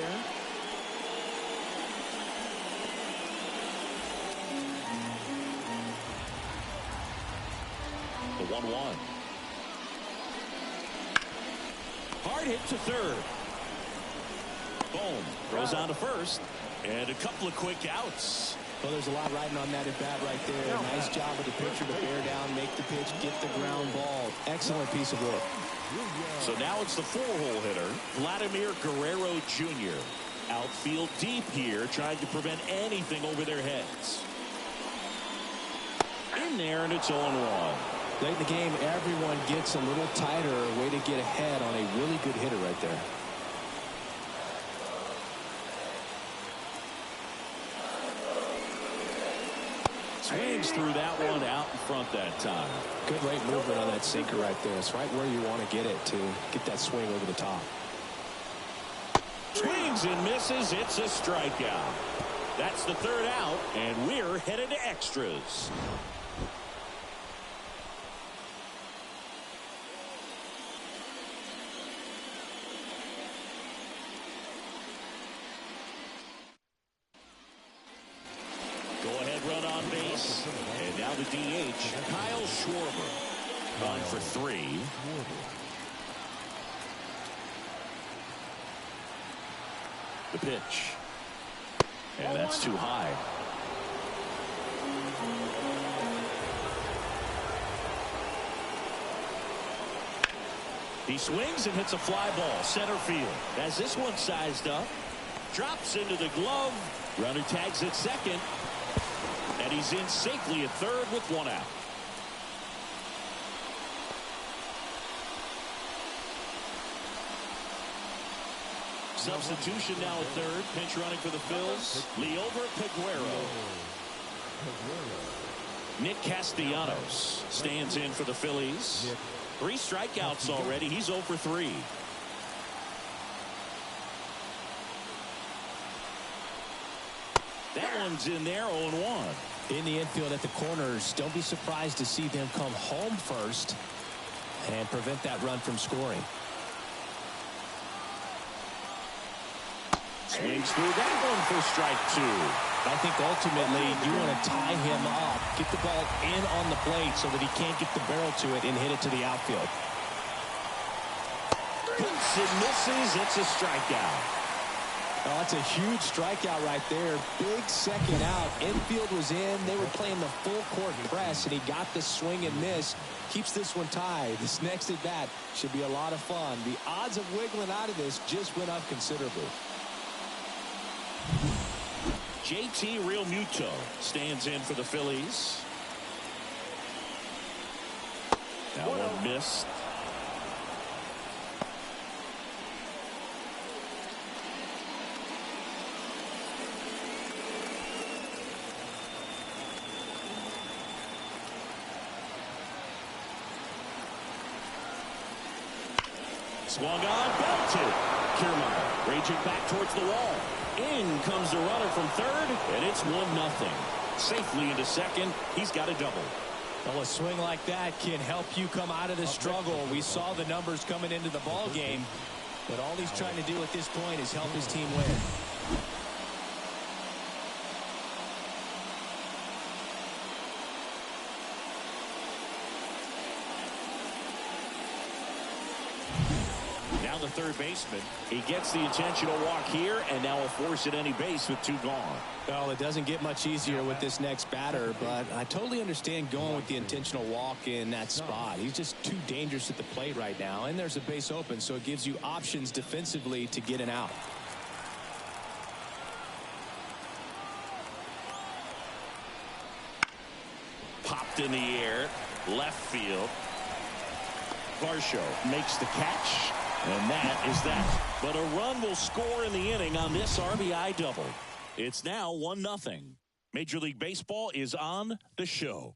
The 1-1. Hard hit to third. Boom. Throws on to first. And a couple of quick outs. Well, there's a lot riding on that at bat right there. Nice job of the pitcher to bear down, make the pitch, get the ground ball. Excellent piece of work. So now it's the 4-hole hitter, Vladimir Guerrero Jr. Outfield deep here, trying to prevent anything over their heads. In there, and it's 0-1. Late in the game, everyone gets a little tighter. Way to get ahead on a really good hitter right there. Swings through that one out in front that time. Good late movement on that sinker right there. It's right where you want to get it to get that swing over the top. Swings and misses. It's a strikeout. That's the third out, and we're headed to extras. And now the DH, Kyle Schwarber, on for 3. The pitch. And that's too high. He swings and hits a fly ball center field. As this one sized up, drops into the glove. Runner tags at second. And he's in safely at third with 1 out. Substitution now at third. Pinch running for the Phillies. Liover Peguero. Nick Castellanos stands in for the Phillies. 3 strikeouts already. He's 0 for 3. That one's in there, 0-1. In the infield at the corners, don't be surprised to see them come home first and prevent that run from scoring. Swings through that one for strike 2. I think ultimately you want to tie him up, get the ball in on the plate so that he can't get the barrel to it and hit it to the outfield. Hits and misses. It's a strikeout. Oh, that's a huge strikeout right there. Big second out. Infield was in. They were playing the full court press, and he got the swing and miss. Keeps this one tied. This next at bat should be a lot of fun. The odds of wiggling out of this just went up considerably. JT Realmuto stands in for the Phillies. That one missed. Swung on, belted. Kiermaier raging back towards the wall. In comes the runner from third, and it's 1-0. Safely into second. He's got a double. Well, a swing like that can help you come out of the struggle. We saw the numbers coming into the ball game, but all he's trying to do at this point is help his team win. The third baseman. He gets the intentional walk here, and now will force at any base with 2 gone. Well, it doesn't get much easier with this next batter, but I totally understand going with the intentional walk in that spot. He's just too dangerous at the plate right now, and there's a base open, so it gives you options defensively to get an out. Popped in the air, left field. Varsho makes the catch. And that is that. But a run will score in the inning on this RBI double. It's now 1-0. Major League Baseball is on the show.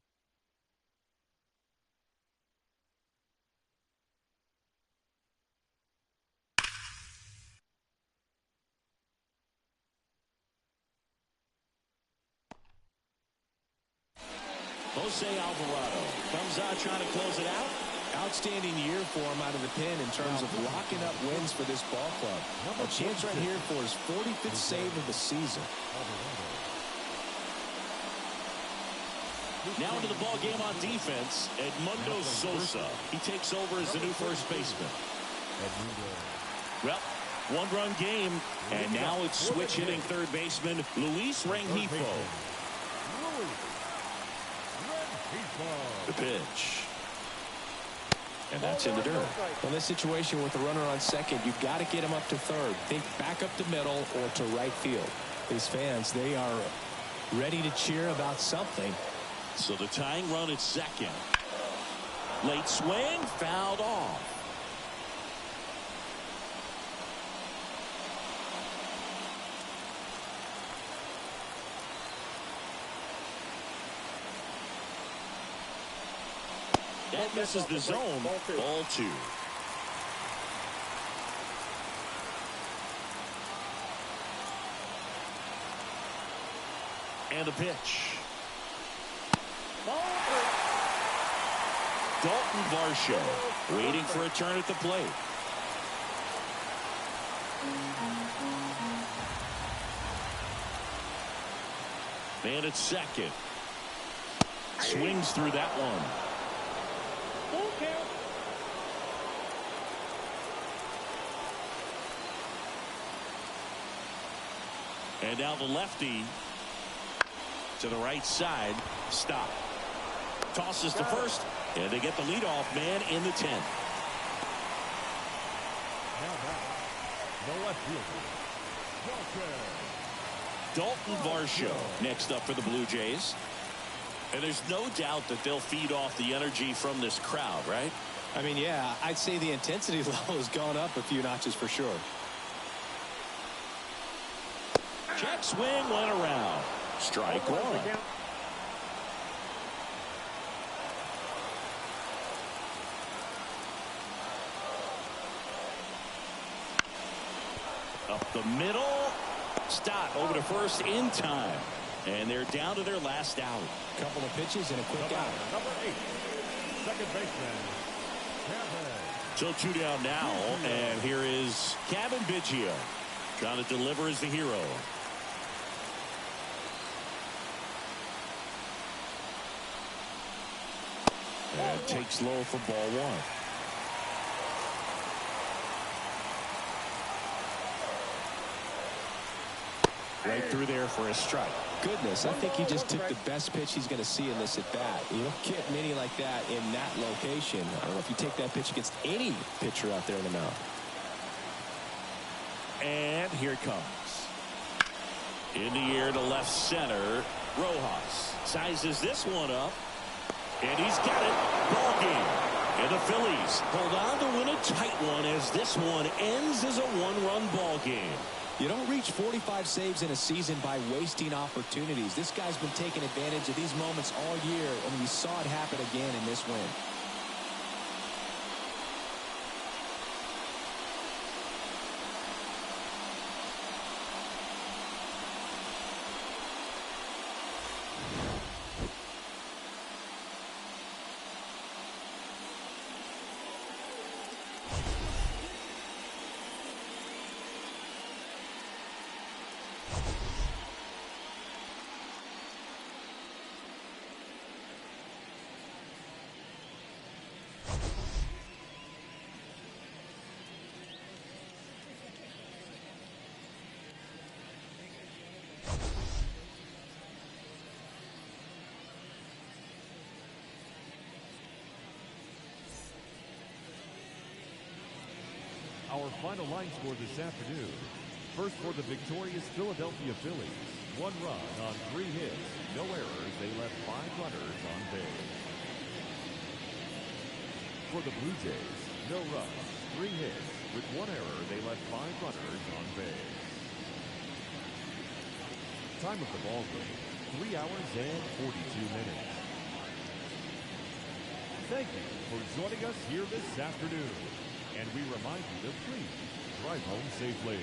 Jose Alvarado comes out trying to close it out. Outstanding year for him out of the pen in terms of locking up wins for this ball club. A chance right here for his 45th save of the season. Now into the ball game on defense, Edmundo Sosa. He takes over as the new first baseman. Well, 1-run game, and now it's switch hitting third baseman Luis Rengifo. The pitch. And that's in the dirt. In this situation with the runner on second, you've got to get him up to third. Think back up the middle or to right field. These fans, they are ready to cheer about something. So the tying run at second. Late swing, fouled off. That misses the zone. Ball two. And a pitch. Dalton Varsho waiting for a turn at the plate. Man at second. Swings through that one. And now the lefty to the right side. Stop. Tosses to first, and they get the leadoff man in the 10th. Now back, the left fielder, Dalton Varsho next up for the Blue Jays. And there's no doubt that they'll feed off the energy from this crowd, right? I mean, yeah, I'd say the intensity level has gone up a few notches for sure. Check swing went around. Strike one. Up the middle. Stott over to first in time. And they're down to their last out. Couple of pitches and a quick out. Number 8, second baseman, So 2 down now, and here is Kevin Biggio trying to deliver as the hero. And takes low for ball one. Right through there for a strike. Goodness, I think he just took the best pitch he's going to see in this at bat. You don't get many like that in that location. I don't know if you take that pitch against any pitcher out there in the mound. And here it comes. In the air to left center. Rojas sizes this one up. And he's got it. Ball game. And the Phillies hold on to win a tight one as this one ends as a one-run ball game. You don't reach 45 saves in a season by wasting opportunities. This guy's been taking advantage of these moments all year, and we saw it happen again in this win. Our final line score this afternoon. First for the victorious Philadelphia Phillies. 1 run on 3 hits. No errors. They left 5 runners on base. For the Blue Jays, no runs, 3 hits. With 1 error, they left 5 runners on base. Time of the ball game, 3 hours and 42 minutes. Thank you for joining us here this afternoon. And we remind you to please drive home safely.